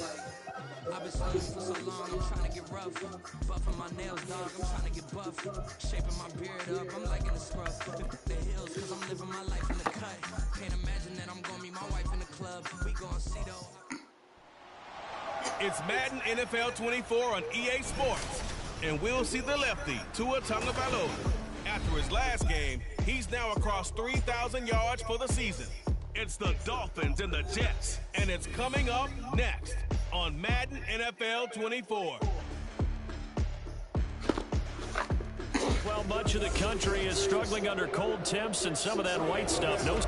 I've been swimming for so long, I'm trying to get rough. Buffing my nails, dog, I'm trying to get buff. Shaping my beard up, I'm liking the scruff. The hills, cause I'm living my life in the cut. Can't imagine that I'm gonna meet my wife in the club. We gon' see though. It's Madden NFL 24 on EA Sports. And we'll see the lefty, Tua Tagovailoa. After his last game, he's now across 3,000 yards for the season. It's the Dolphins and the Jets, and it's coming up next on Madden NFL 24. Well, much of the country is struggling under cold temps and some of that white stuff. No.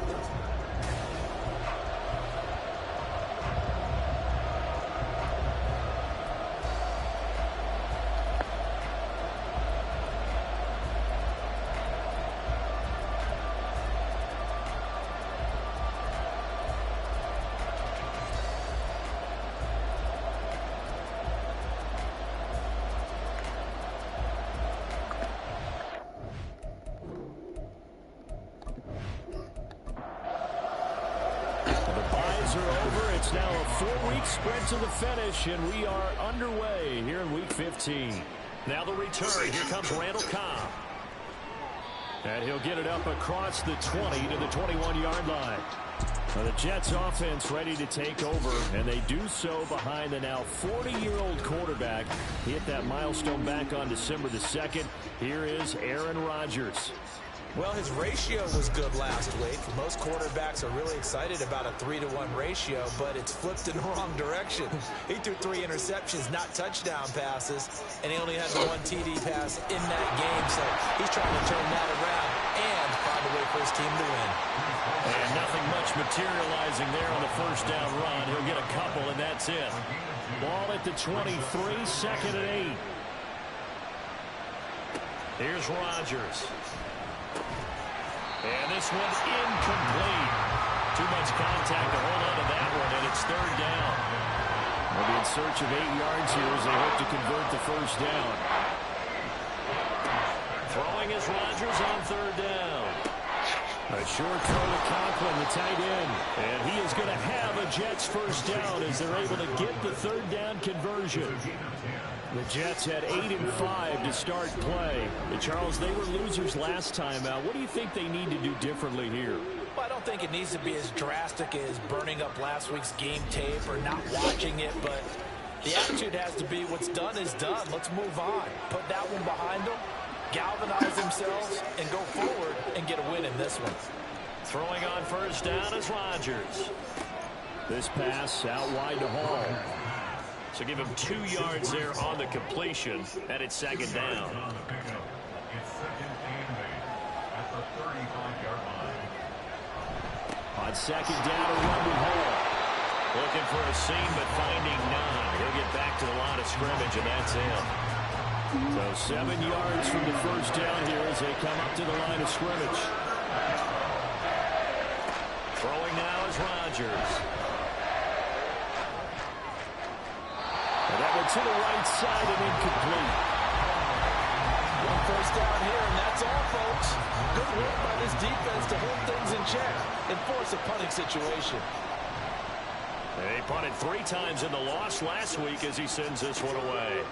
It's now a 4-week sprint to the finish, and we are underway here in Week 15. Now the return. Here comes Randall Cobb. And he'll get it up across the 20 to the 21-yard line. Well, the Jets offense ready to take over, and they do so behind the now 40-year-old quarterback. He hit that milestone back on December the 2nd. Here is Aaron Rodgers. Well, his ratio was good last week. Most quarterbacks are really excited about a 3-to-1 ratio, but it's flipped in the wrong direction. He threw 3 interceptions, not touchdown passes, and he only had the 1 TD pass in that game, so he's trying to turn that around and find a way for his team to win. And nothing much materializing there on the first down run. He'll get a couple, and that's it. Ball at the 23, 2nd and 8. Here's Rodgers. And this one incomplete. Too much contact to hold on to that one, and it's 3rd down. They'll be in search of 8 yards here as they hope to convert the first down. Throwing is Rodgers on 3rd down. A short throw to Conklin, the tight end. And he is going to have a Jets first down as they're able to get the 3rd down conversion. The Jets had 8 and 5 to start play. And Charles, they were losers last time out. What do you think they need to do differently here? Well, I don't think it needs to be as drastic as burning up last week's game tape or not watching it, but the attitude has to be what's done is done. Let's move on. Put that one behind them, galvanize themselves, and go forward and get a win in this one. Throwing on first down is Rodgers. This pass out wide to Hall. So give him 2 yards there on the completion, and it's 2nd down. On 2nd down, a run to Hall. Looking for a seam, but finding none. He'll get back to the line of scrimmage, and that's it. So 7 yards from the first down here as they come up to the line of scrimmage. Throwing now is Rodgers. And that one to the right side and incomplete. One first down here, and that's all, folks. Good work by this defense to hold things in check and force a punting situation. They punted 3 times in the loss last week as he sends this one away.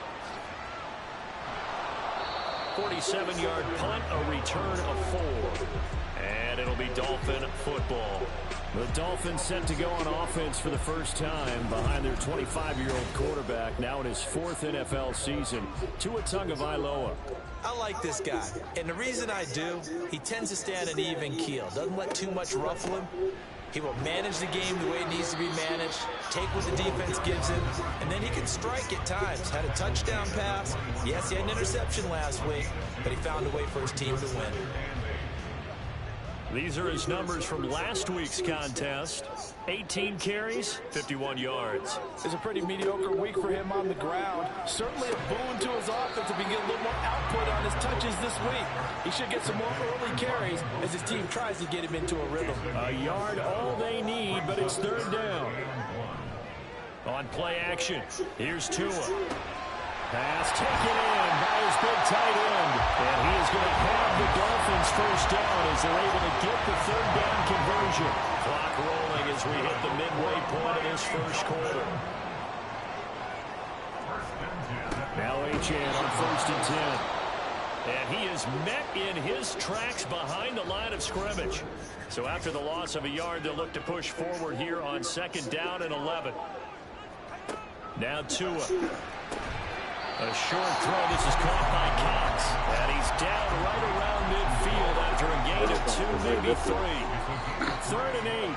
47-yard punt, a return of 4. And it'll be Dolphin football. The Dolphins set to go on offense for the first time behind their 25-year-old quarterback, now in his 4th NFL season, Tua Tagovailoa. I like this guy, and the reason I do, he tends to stand an even keel, doesn't let too much ruffle him. He will manage the game the way it needs to be managed, take what the defense gives him, and then he can strike at times. Had a touchdown pass. Yes, he had an interception last week, but he found a way for his team to win. These are his numbers from last week's contest. 18 carries, 51 yards. It's a pretty mediocre week for him on the ground. Certainly a boon to his offense if he can get a little more output on his touches this week. He should get some more early carries as his team tries to get him into a rhythm. A yard all they need, but it's 3rd down. On play action, here's Tua. Pass taken in by his big tight end. And he is going to have the Dolphins first down as they're able to get the 3rd down conversion. Clock rolling as we hit the midway point of this first quarter. Now Achane on 1st and 10. And he is met in his tracks behind the line of scrimmage. So after the loss of a yard, they'll look to push forward here on 2nd down and 11. Now Tua. A short throw. This is caught by Cox. And he's down right around midfield after a gain of 2, maybe 3. 3rd and 8.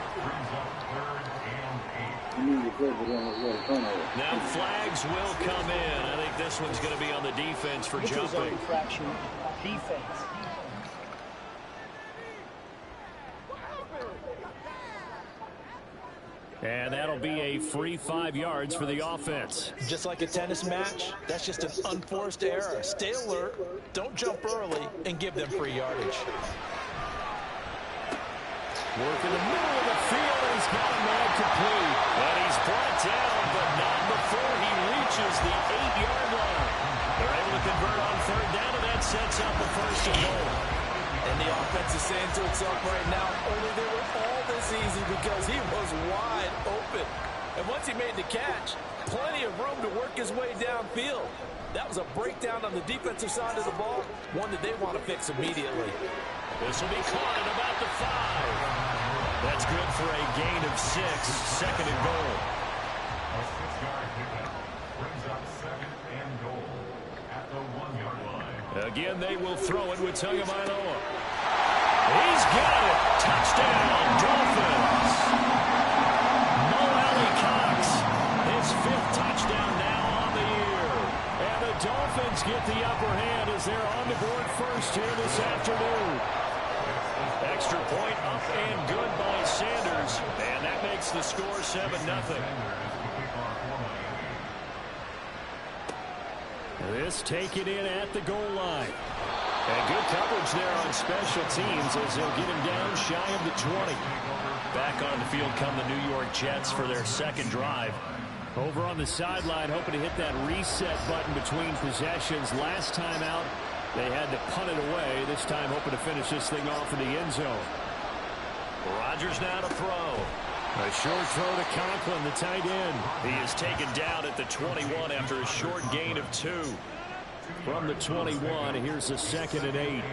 Now flags will come in. I think this one's going to be on the defense for jumping. Infraction defense. And that'll be a free 5 yards for the offense. Just like a tennis match, that's just an unforced error. Stay alert, don't jump early, and give them free yardage. Work in the middle of the field, and he's got a man complete. And he's brought down, but not before he reaches the 8-yard line. They're able to convert on 3rd down, and that sets up a 1st and goal. And the offense is saying to itself right now, only they were all this easy because he was wide open. And once he made the catch, plenty of room to work his way downfield. That was a breakdown on the defensive side of the ball, one that they want to fix immediately. This will be caught at about the 5. That's good for a gain of 6, 2nd and goal. A 6-yard pickup brings up 2nd and goal at the 1-yard line. Again, they will throw it with Tagovailoa. He's got it. Touchdown, Dolphins. Mo Cox, his 5th touchdown now on the year. And the Dolphins get the upper hand as they're on the board first here this afternoon. Extra point up and good by Sanders. And that makes the score 7-0. This taken in at the goal line. And good coverage there on special teams as they'll get him down shy of the 20. Back on the field come the New York Jets for their 2nd drive. Over on the sideline, hoping to hit that reset button between possessions. Last time out, they had to punt it away. This time hoping to finish this thing off in the end zone. Rodgers now to throw. A short throw to Conklin, the tight end. He is taken down at the 21 after a short gain of 2. From the 21, here's the 2nd and 8.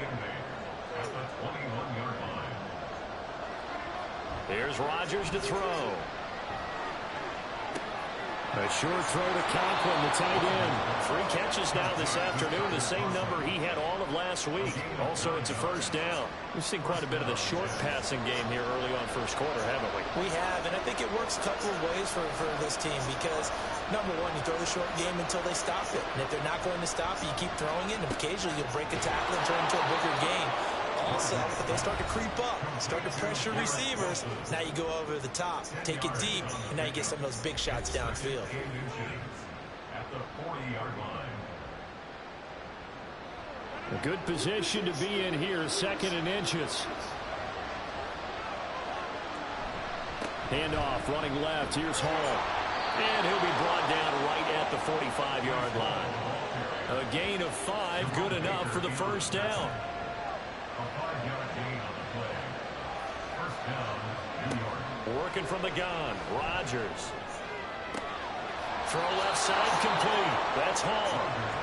Here's Rodgers to throw. A short throw to Conklin, the tight end. 3 catches now this afternoon, the same number he had all of last week. Also, it's a 1st down. We've seen quite a bit of the short passing game here early on 1st quarter, haven't we? We have, and I think it works a couple of ways for this team because, number one, you throw the short game until they stop it. And if they're not going to stop it, you keep throwing it, and occasionally you'll break a tackle and turn into a bigger gain. Also, if they start to creep up, start to pressure receivers, now you go over the top, take it deep, and now you get some of those big shots downfield. At the 40-yard line. A good position to be in here, 2nd and inches. Handoff, running left, here's Hall. And he'll be brought down right at the 45-yard line. A gain of 5, good enough for the 1st down. A 5-yard gain on the play. 1st down, New York. Working from the gun, Rodgers. Throw left side complete. That's Hall.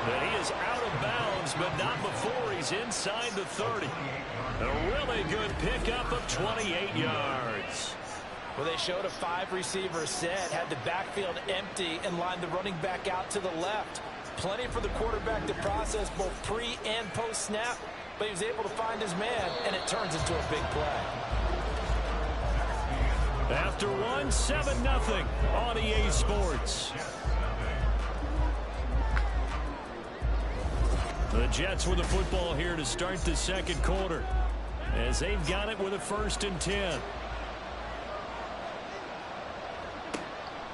But he is out of bounds, but not before he's inside the 30. A really good pickup of 28 yards. Well, they showed a 5-receiver set, had the backfield empty, and lined the running back out to the left. Plenty for the quarterback to process both pre- and post-snap, but he was able to find his man, and it turns into a big play. After one, 7-0 on EA Sports. The Jets with the football here to start the 2nd quarter as they've got it with a 1st and 10.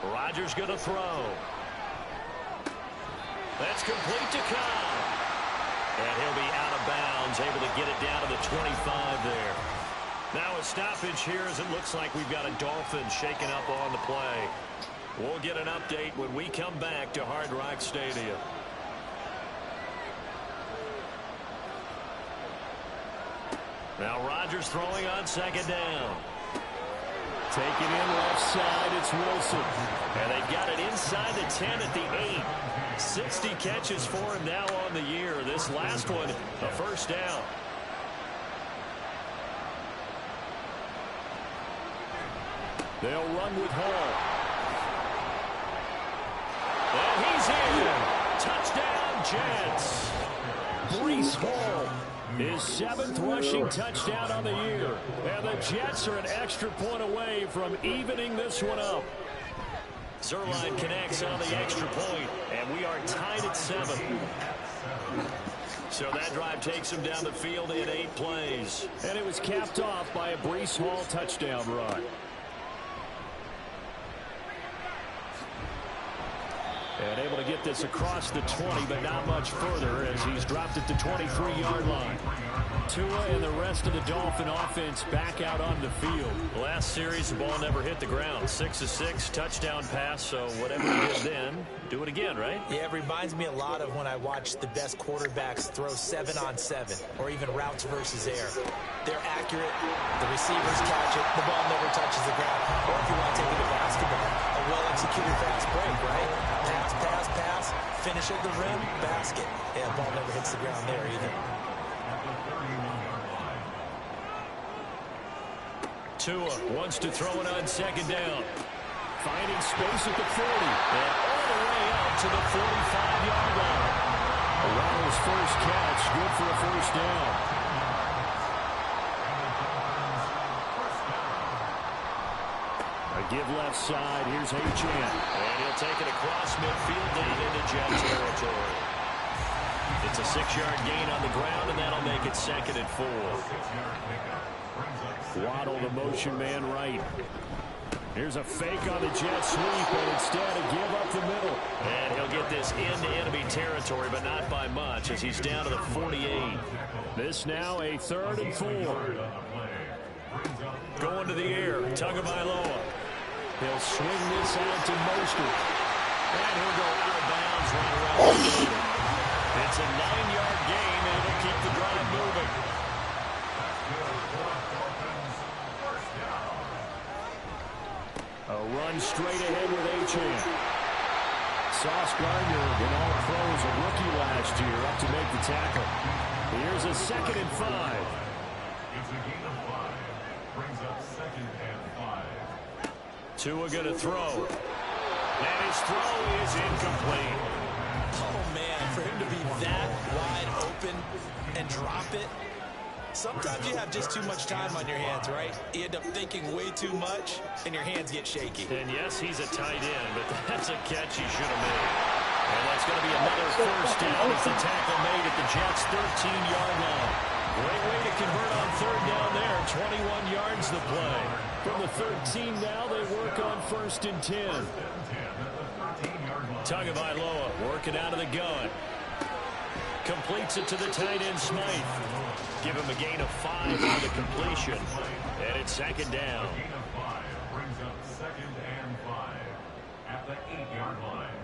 Rodgers going to throw. That's complete to Cobb. And he'll be out of bounds, able to get it down to the 25 there. Now a stoppage here as it looks like we've got a Dolphins shaking up on the play. We'll get an update when we come back to Hard Rock Stadium. Now Rodgers throwing on 2nd down. Taking in left side, it's Wilson. And they've got it inside the 10 at the 8. 60 catches for him now on the year. This last one, a first down. They'll run with Hall. And he's in. Touchdown, Jets. Breece Hall, his 7th rushing touchdown on the year. And the Jets are an extra point away from evening this one up. Zerline connects on the extra point, and we are tied at 7. So that drive takes him down the field in 8 plays. And it was capped off by a Breece Hall touchdown run. And able to get this across the 20, but not much further as he's dropped it to 23-yard line. Tua and the rest of the Dolphin offense back out on the field. Last series, the ball never hit the ground. 6 of 6, touchdown pass, so whatever he did then, do it again, right? Yeah, it reminds me a lot of when I watch the best quarterbacks throw 7-on-7 or even routes versus air. They're accurate, the receivers catch it, the ball never touches the ground. Or if you want to take it to basketball, a well-executed fast break, right? Pass, pass, pass, finish at the rim, basket. Yeah, the ball never hits the ground there either. Tua wants to throw it on 2nd down. Finding space at the 40. And all the way out to the 45-yard line. Waddle's first catch, good for a first down. A give left side, here's Achane. And he'll take it across midfield down into Jet territory. It's a 6-yard gain on the ground, and that'll make it 2nd and 4. Waddle, the motion man right. Here's a fake on the jet sweep, and instead a give up the middle. And he'll get this into enemy territory, but not by much as he's down to the 48. This now a 3rd and 4. Going to the air, Tagovailoa. He'll swing this out to Mostert. And he'll go out of bounds right around the field. It's a 9-yard gain, and it'll keep the drive moving. A run straight ahead with Achane. Sauce Gardner, an all-pros, a rookie last year, up to make the tackle. Here's a 2nd and 5. It's a gain of 5. Brings up 2nd and 5. Tua going to throw. And his throw is incomplete. Oh, man, for him to be that wide open and drop it. Sometimes you have just too much time on your hands, right? You end up thinking way too much, and your hands get shaky. And yes, he's a tight end, but that's a catch he should have made. And that's going to be another first down as the tackle made at the Jets' 13-yard line. Great way to convert on 3rd down there. 21 yards the play. From the 13 now, they work on 1st and 10. Tagovailoa working out of the gun. Completes it to the tight end Smythe. Give him a gain of 5 on the completion. And it's 2nd down. A gain of 5 brings up 2nd and 5 at the 8-yard line.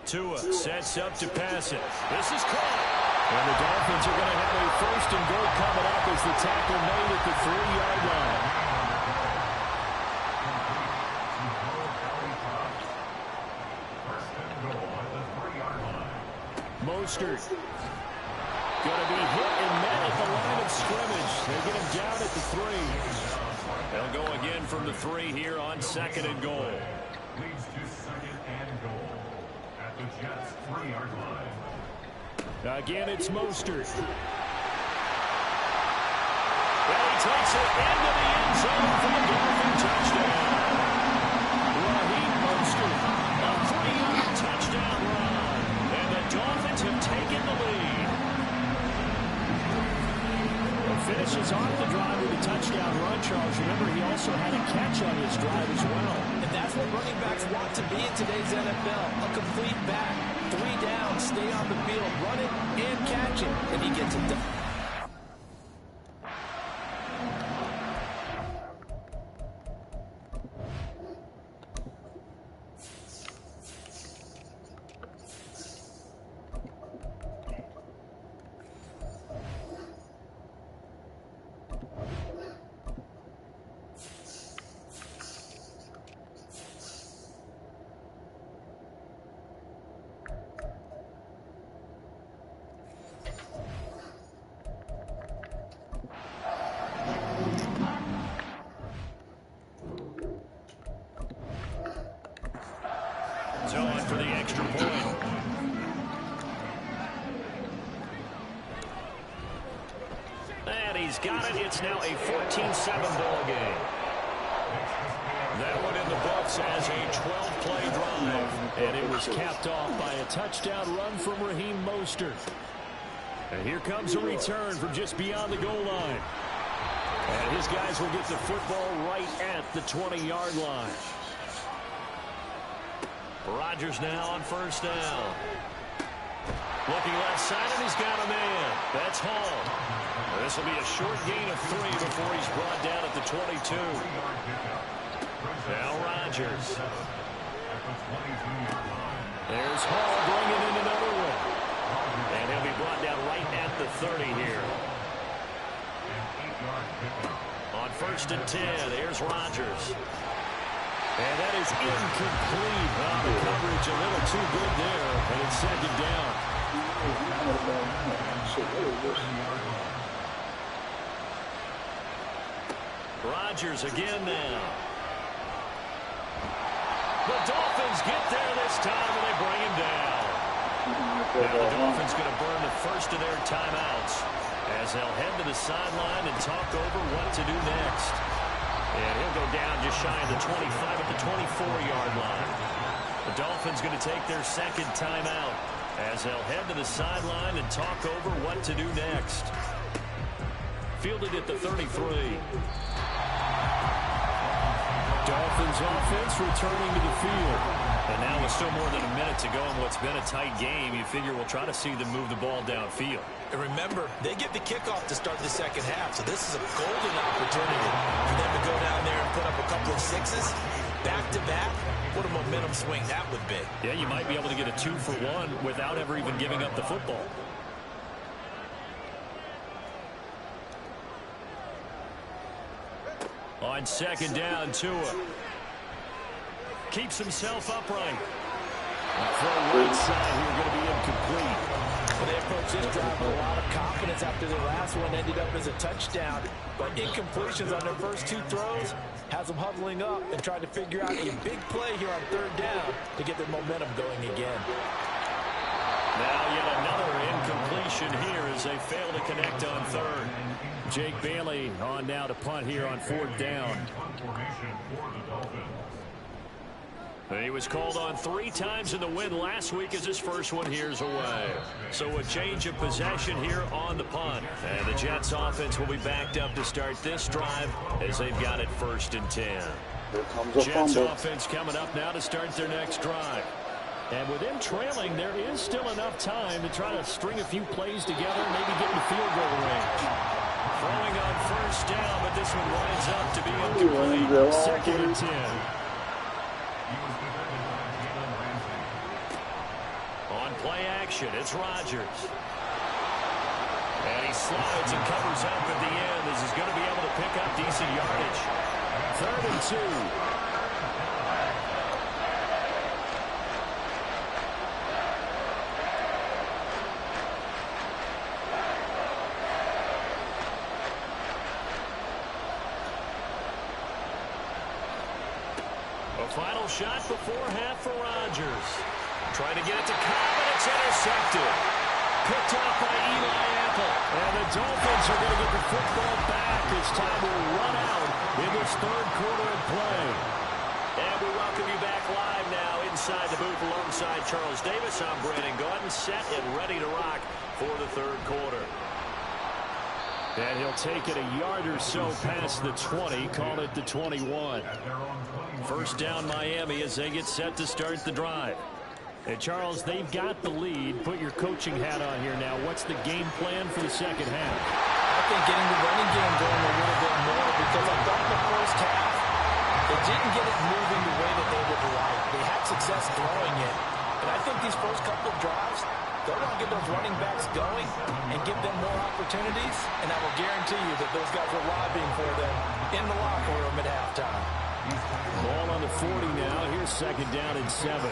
Tua sets up to pass it. This is caught. And the Dolphins are going to have a 1st and goal coming up as the tackle made at the 3-yard line. Mostert going to be hit and met at the line of scrimmage. They get him down at the 3. They'll go again from the 3 here on 2nd and goal. Leads to 2nd and goal at the Jets' 3-yard line. Again, it's Mostert. And he takes it into the end zone for the Dolphin touchdown. Raheem Mostert, a 3-yard touchdown run. And the Dolphins have taken the lead. Finishes off the drive with a touchdown run, Charles. Remember, he also had a catch on this drive as well. And that's what running backs want to be in today's NFL. A complete back. 3 down, stay on the field, run it and catch it. And he gets it done. He's got it. It's now a 14-7 ball game. That one in the books as a 12-play drive. And it was capped off by a touchdown run from Raheem Mostert. And here comes a return from just beyond the goal line. And his guys will get the football right at the 20-yard line. Rodgers now on first down. Looking left side, and he's got a man. That's Hall. This will be a short gain of 3 before he's brought down at the 22. Now Rodgers. There's Hall bringing in another one. And he'll be brought down right at the 30 here. On first and 10, here's Rodgers. And that is incomplete. Oh, the coverage a little too good there, and it's second down. Rodgers again now. The Dolphins get there this time, and they bring him down. Now the Dolphins going to burn the first of their timeouts as they'll head to the sideline and talk over what to do next. And he'll go down just shy of the 25 at the 24-yard line. The Dolphins going to take their second timeout as they'll head to the sideline and talk over what to do next. Fielded at the 33. Dolphins offense returning to the field. And now with still more than a minute to go in what's been a tight game, you figure we'll try to see them move the ball downfield. And remember, they get the kickoff to start the second half, so this is a golden opportunity for them to go down there and put up a couple of sixes back-to-back. What a momentum swing that would be. Yeah, you might be able to get a 2-for-1 without ever even giving up the football. On second down, Tua keeps himself upright. Throw right side here, going to be incomplete. Well, they approached this drive with a lot of confidence after their last one ended up as a touchdown. But incompletions on their first 2 throws has them huddling up and trying to figure out a big play here on third down to get their momentum going again. Now yet another incompletion here as they fail to connect on third. Jake Bailey on now to punt here on fourth down. He was called on 3 times in the win last week as his first one here's away. So a change of possession here on the punt. And the Jets offense will be backed up to start this drive as they've got it first and 10. Jets offense coming up now to start their next drive. And with them trailing, there is still enough time to try to string a few plays together, maybe get in the field goal range. Throwing on first down, but this one winds up to be incomplete. Second and 10. On play action, it's Rodgers. And he slides and covers up at the end as he's going to be able to pick up decent yardage. Third and 2. Final shot before half for Rodgers. Trying to get it to Cobb, and it's intercepted. Picked off by Eli Apple. And the Dolphins are going to get the football back as time will run out in this third quarter of play. And we welcome you back live now inside the booth alongside Charles Davis. I'm Brandon Gordon, set and ready to rock for the third quarter. And he'll take it a yard or so past the 20, call it the 21. First down Miami as they get set to start the drive. And Charles, they've got the lead. Put your coaching hat on here now. What's the game plan for the second half? I think getting the running game going a little bit more, because I thought in the first half they didn't get it moving the way that they would like. They had success throwing it. And I think theyese first couple of drives, they'll want to get those running backs going and give them more opportunities. And I will guarantee you that those guys were lobbying for them in the locker room at halftime. Ball on the 40 now. Here's second down and 7.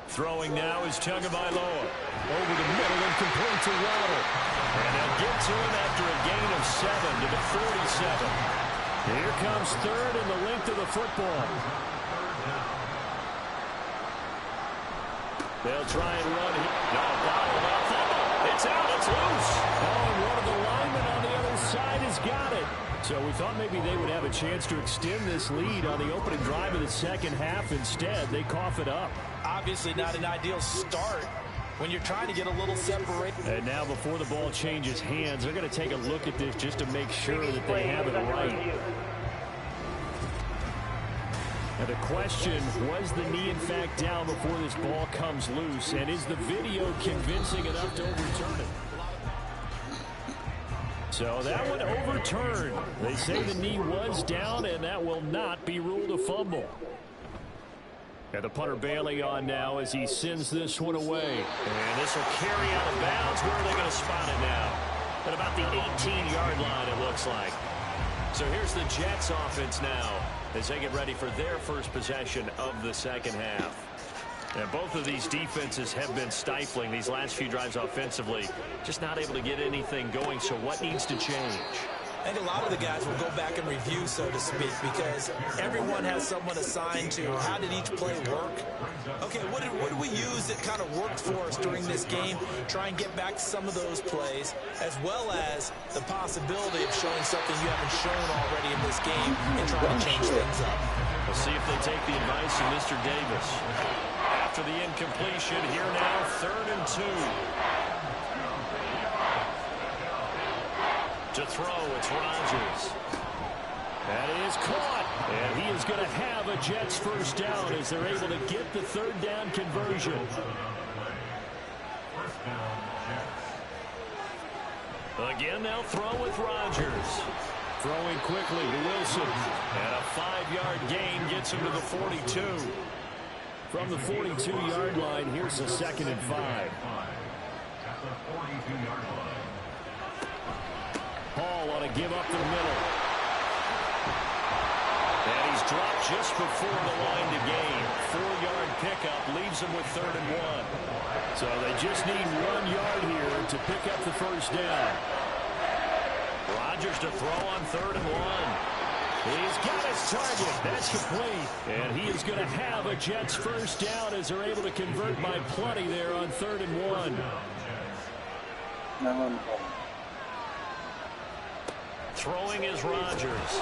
Throwing now is Tagovailoa. Over the middle and complete to Waddle. And they'll get to him after a gain of 7 to the 47. Here comes third and the length of the football. They'll try and run here. No, bottled up. It's out. It's loose. Oh, and one of the linemen on the other side has got it. So we thought maybe they would have a chance to extend this lead on the opening drive of the second half. Instead, they cough it up. Obviously not an ideal start when you're trying to get a little separate. And now before the ball changes hands, they're going to take a look at this just to make sure that they have it right. Now the question, was the knee in fact down before this ball comes loose? And is the video convincing enough to overturn it? So that one overturned. They say the knee was down, and that will not be ruled a fumble. And the punter Bailey on now as he sends this one away. And this will carry out of bounds. Where are they going to spot it now? At about the 18-yard line, it looks like. So here's the Jets offense now as they get ready for their first possession of the second half. And both of these defenses have been stifling these last few drives offensively. Just not able to get anything going, so what needs to change? I think a lot of the guys will go back and review, so to speak, because everyone has someone assigned to how did each play work. Okay, what did we use that kind of worked for us during this game? Try and get back some of those plays, as well as the possibility of showing something you haven't shown already in this game and trying to change things up. We'll see if they take the advice of Mr. Davis. After the incompletion, here now, 3rd and 2. To throw, it's Rodgers. That is caught. And he is going to have a Jets first down as they're able to get the 3rd down conversion. Again, they'll throw with Rodgers. Throwing quickly to Wilson. And a 5-yard gain gets him to the 42. From the 42-yard line, here's a 2nd and 5. At the 42-yard line. Hall on a give up the middle. And he's dropped just before the line to gain. 4-yard pickup leaves him with 3rd and 1. So they just need 1 yard here to pick up the first down. Rodgers to throw on 3rd and 1. He's got his target. That's complete. And he is going to have a Jets first down as they're able to convert by plenty there on 3rd and 1. Throwing is Rodgers.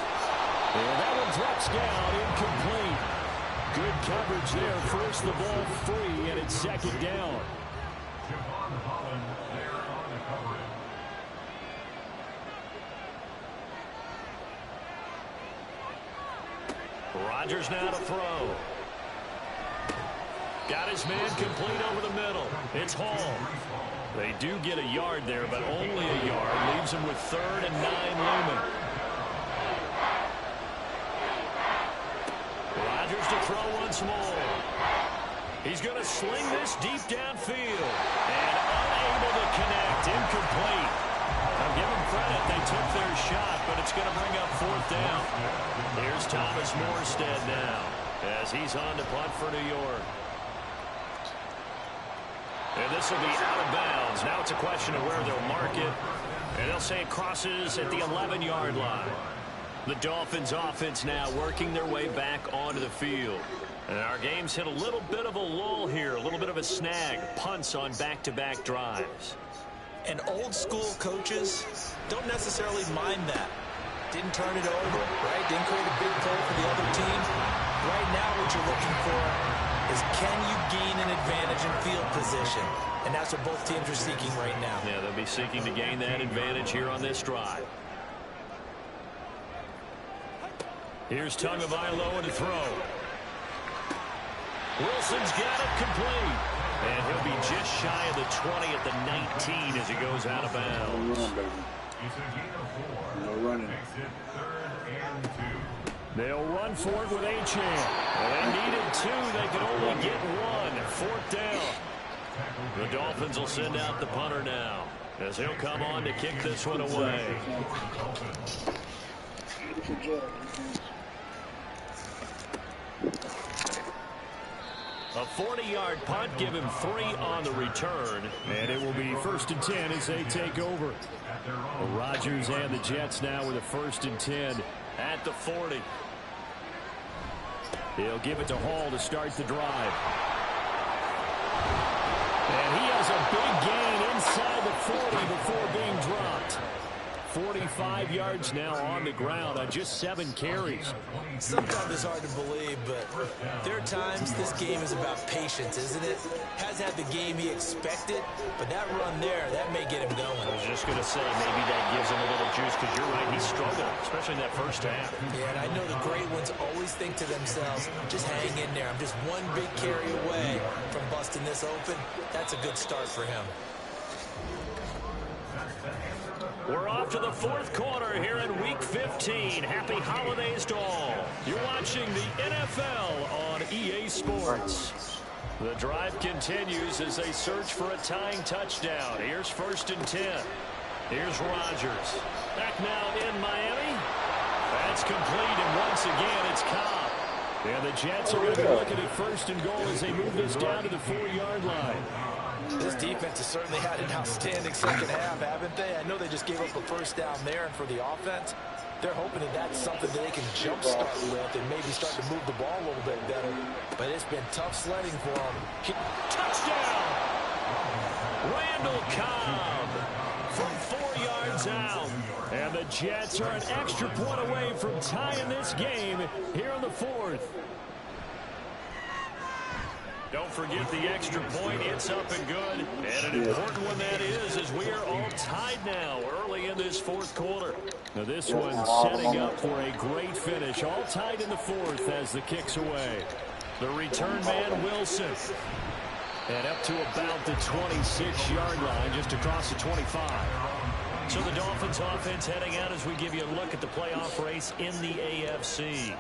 And that one drops down, incomplete. Good coverage there. Forced the ball free, and it's 2nd down. Rodgers now to throw. Got his man complete over the middle. It's Hall. They do get a yard there, but only a yard. Leaves him with 3rd and 9 looming. Rodgers to throw once more. He's going to sling this deep downfield. And unable to connect. Incomplete. I'll give them credit. They took their shot, but it's going to bring up 4th down. Here's Thomas Morstead now as he's on to punt for New York. And this will be out of bounds. Now it's a question of where they'll mark it. And they'll say it crosses at the 11-yard line. The Dolphins offense now working their way back onto the field. And our game's hit a little bit of a lull here, a little bit of a snag. Punts on back-to-back drives. And old-school coaches don't necessarily mind that. Didn't turn it over, right? Didn't create a big play for the other team. Right now what you're looking for is can you gain an advantage in field position? And that's what both teams are seeking right now. Yeah, they'll be seeking to gain that advantage here on this drive. Here's Tagovailoa to throw. Wilson's got it complete. And he'll be just shy of the 20 at the 19 as he goes out of bounds. No running. Makes it 3rd and 2. They'll run for it with Achane. Well, they needed 2. They could only get 1. 4th down. The Dolphins will send out the punter now as he'll come on to kick this one away. A 40-yard punt, give him 3 on the return. And it will be 1st and 10 as they take over. Rodgers and the Jets now with a 1st and 10 at the 40. He'll give it to Hall to start the drive. 45 yards now on the ground on just 7 carries. Sometimes it's hard to believe, but there are times this game is about patience, isn't it? Hasn't had the game he expected, but that run there, that may get him going. I was just going to say, maybe that gives him a little juice, because you're right, he struggled, especially in that first half. Yeah, and I know the great ones always think to themselves, just hang in there. I'm just one big carry away from busting this open. That's a good start for him. We're off to the 4th quarter here in Week 15. Happy holidays to all. You're watching the NFL on EA Sports. The drive continues as they search for a tying touchdown. Here's 1st and 10. Here's Rodgers. Back now in Miami. That's complete, and once again, it's Cobb. And the Jets are going to be looking at 1st and goal as they move this down to the 4-yard line. This defense has certainly had an outstanding second half, haven't they? I know they just gave up a first down there, and for the offense, they're hoping that that's something that they can jumpstart with and maybe start to move the ball a little bit better. But it's been tough sledding for them. Touchdown! Randall Cobb from 4 yards out. And the Jets are an extra point away from tying this game here in the 4th. Don't forget the extra point. It's up and good. And an important one that is, as we are all tied now early in this 4th quarter. Now this one's setting up for a great finish. All tied in the 4th as the kick's away. The return man, Wilson. And up to about the 26-yard line, just across the 25. So the Dolphins offense heading out as we give you a look at the playoff race in the AFC.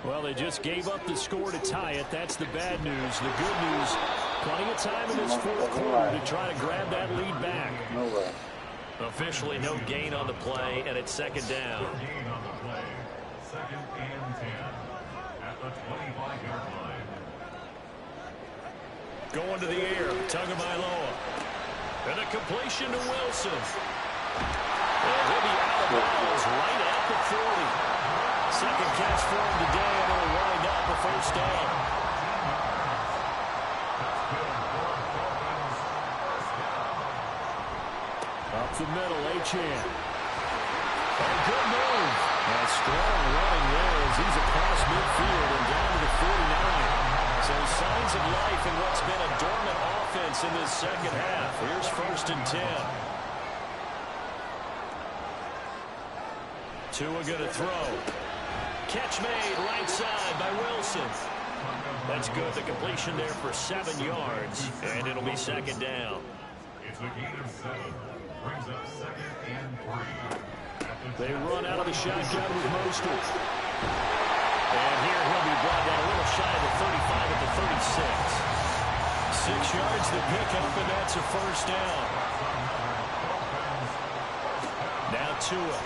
Well, they just gave up the score to tie it. That's the bad news. The good news, plenty of time in this 4th quarter to try to grab that lead back. Officially no gain on the play, and it's 2nd down. No gain on the play. 2nd and 10 at the 25-yard line. Going to the air, Tagovailoa. And a completion to Wilson. And he'll be out of bounds right at the 40. Second catch for him today, and it'll wind up a first down. Up the middle, Achane. And good move. A strong running there as he's across midfield and down to the 49. So signs of life in what's been a dormant offense in this second half. Here's 1st and 10. Tua going to throw. Catch made right side by Wilson. That's good. The completion there for 7 yards, and it'll be 2nd down. It's a gain of 7. Brings up 2nd and 3. They run out of the shotgun with Mostert. And here he'll be brought down a little shy of the 35 at the 36. 6 yards to pick up, and that's a first down. Now Tua.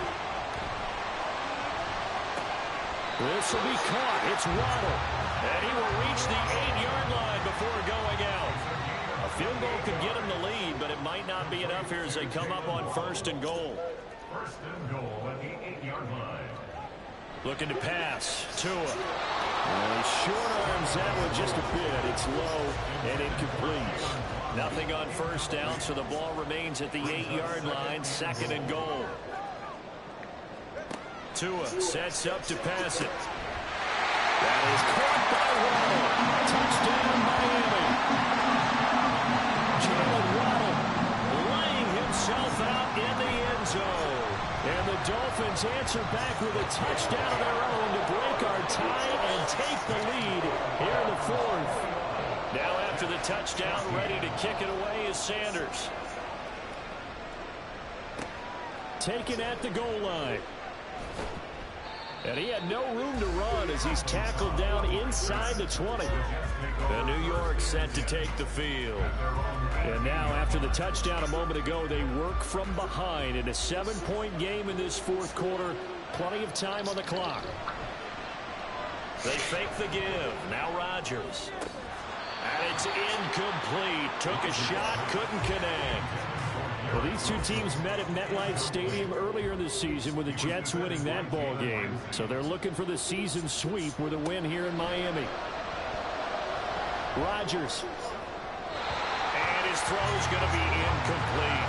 This will be caught. It's Waddle. And he will reach the 8-yard line before going out. A field goal could get him the lead, but it might not be enough here as they come up on 1st and goal. 1st and goal at the 8-yard line. Looking to pass. Tua. And he short arms that one just a bit. It's low and incomplete. Nothing on 1st down, so the ball remains at the 8-yard line. 2nd and goal. Tua sets up to pass it. That is caught by Waddle. Touchdown, Miami. Jalen Waddle laying himself out in the end zone. And the Dolphins answer back with a touchdown of their own to break our tie and take the lead here in the 4th. Now after the touchdown, ready to kick it away is Sanders. Taken at the goal line. And he had no room to run as he's tackled down inside the 20. And New York set to take the field. And now after the touchdown a moment ago, they work from behind in a 7-point game in this 4th quarter. Plenty of time on the clock. They fake the give. Now Rodgers. And it's incomplete. Took a shot, couldn't connect. Well, these two teams met at MetLife Stadium earlier in the season with the Jets winning that ball game. So they're looking for the season sweep with a win here in Miami. Rodgers. And his throw's going to be incomplete.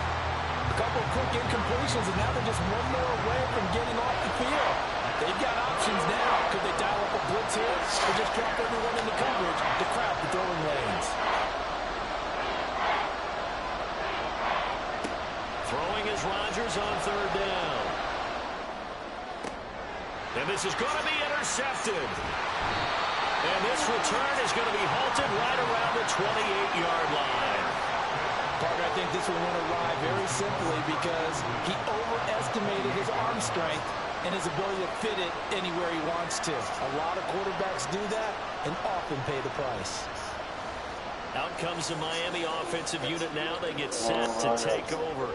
A couple of quick incompletions, and now they're just one more away from getting off the field. They've got options now. Could they dial up a blitz here or just drop everyone into coverage to crowd the throwing lanes? Throwing is Rodgers on third down. And this is going to be intercepted. And this return is going to be halted right around the 28-yard line. Parker, I think this one went awry very simply because he overestimated his arm strength and his ability to fit it anywhere he wants to. A lot of quarterbacks do that and often pay the price. Out comes the Miami offensive unit now. They get set to take over.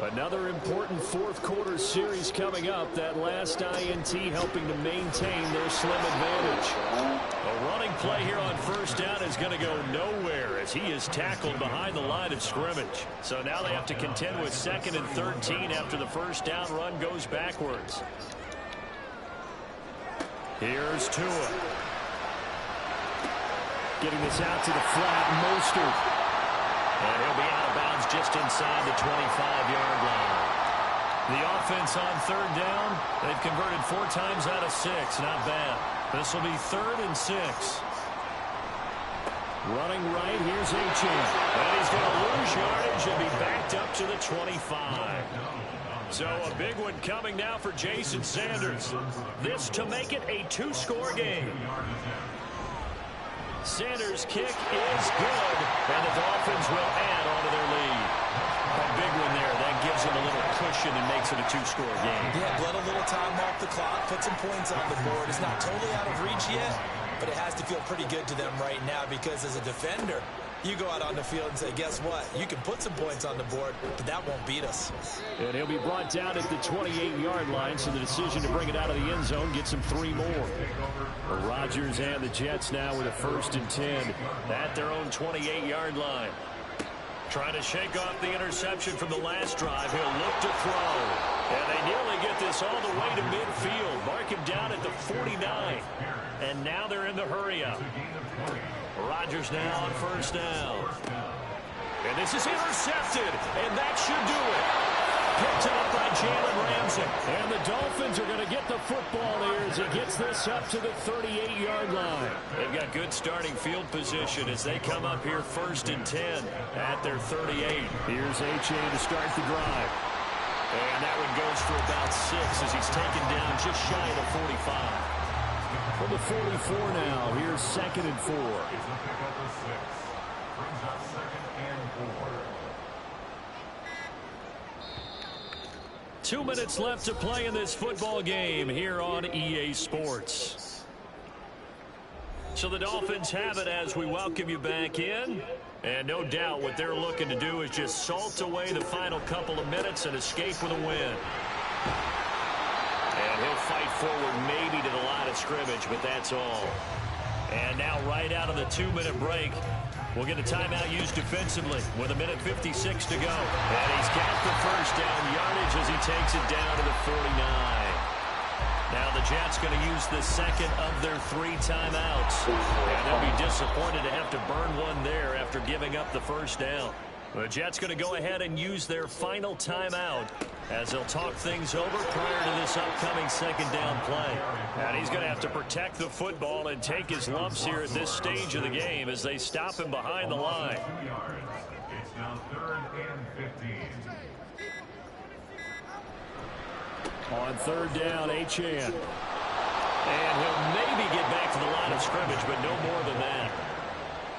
Another important fourth-quarter series coming up. That last INT helping to maintain their slim advantage. A running play here on first down is going to go nowhere as he is tackled behind the line of scrimmage. So now they have to contend with 2nd and 13 after the first down run goes backwards. Here's Tua. Getting this out to the flat, Mostert. And he'll be out of bounds just inside the 25-yard line. The offense on third down, they've converted 4 times out of 6. Not bad. This will be 3rd and 6. Running right, here's Achane. And he's going to lose yardage and be backed up to the 25. So a big one coming now for Jason Sanders. This to make it a 2-score game. Sanders' kick is good, and the Dolphins will add on to their lead. A big one there. That gives them a little cushion and makes it a 2-score game. Yeah, let a little time off the clock, put some points on the board. It's not totally out of reach yet, but it has to feel pretty good to them right now because as a defender, you go out on the field and say, guess what? You can put some points on the board, but that won't beat us. And he'll be brought down at the 28-yard line, so the decision to bring it out of the end zone gets him 3 more. Rodgers and the Jets now with a 1st and 10 at their own 28-yard line. Trying to shake off the interception from the last drive. He'll look to throw. And they nearly get this all the way to midfield. Mark him down at the 49. And now they're in the hurry-up. Rodgers now on first down. And this is intercepted. And that should do it. Picked up by Jalen Ramsey. And the Dolphins are going to get the football here as he gets this up to the 38-yard line. They've got good starting field position as they come up here 1st and 10 at their 38. Here's Achane to start the drive. And that one goes for about 6 as he's taken down just shy of the 45. From the 44 now, here's 2nd and 4. 2 minutes left to play in this football game here on EA Sports. So the Dolphins have it as we welcome you back in. And no doubt what they're looking to do is just salt away the final couple of minutes and escape with a win. And he'll fight forward maybe to the line of scrimmage, but that's all. And now right out of the 2-minute break, we'll get a timeout used defensively with 1:56 to go. And he's got the first down yardage as he takes it down to the 49. Now the Jets going to use the 2nd of their 3 timeouts. And they'll be disappointed to have to burn one there after giving up the first down. The Jets going to go ahead and use their final timeout as they'll talk things over prior to this upcoming 2nd down play. And he's going to have to protect the football and take his lumps here at this stage of the game as they stop him behind the line. It's now 3rd and 15. On 3rd down, Achane. And he'll maybe get back to the line of scrimmage, but no more than that.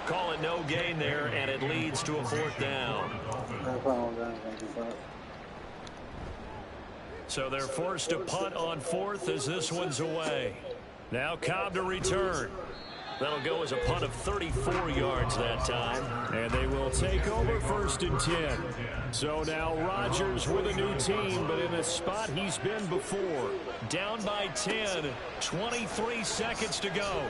Call it no gain there, and it leads to a 4th down. So they're forced to punt on 4th as this one's away. Now Cobb to return. That'll go as a punt of 34 yards that time. And they will take over 1st and 10. So now Rodgers with a new team, but in a spot he's been before. Down by 10, 23 seconds to go.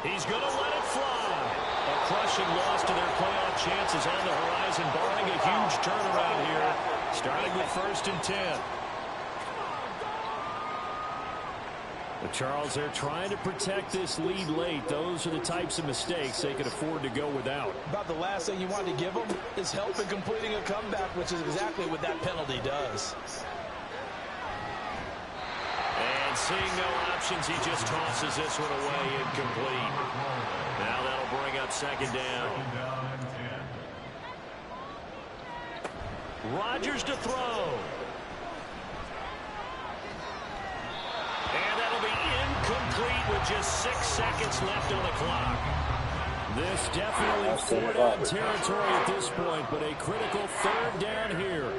He's going to let it fly. A crushing loss to their playoff chances on the horizon, barring a huge turnaround here, starting with 1st and 10. Charles, they're trying to protect this lead late. Those are the types of mistakes they can afford to go without. About the last thing you want to give them is help in completing a comeback, which is exactly what that penalty does. And seeing no options, he just tosses this one away incomplete. Now that'll bring up second down. Rodgers to throw. And that'll be incomplete with just 6 seconds left on the clock. This definitely four-down territory at this point, but a critical third down here.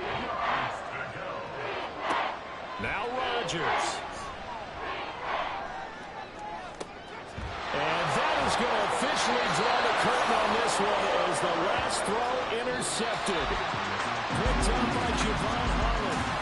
Now Rodgers. And that is going to officially draw the curtain on this one as the last throw intercepted. Picked up by Javon Holland.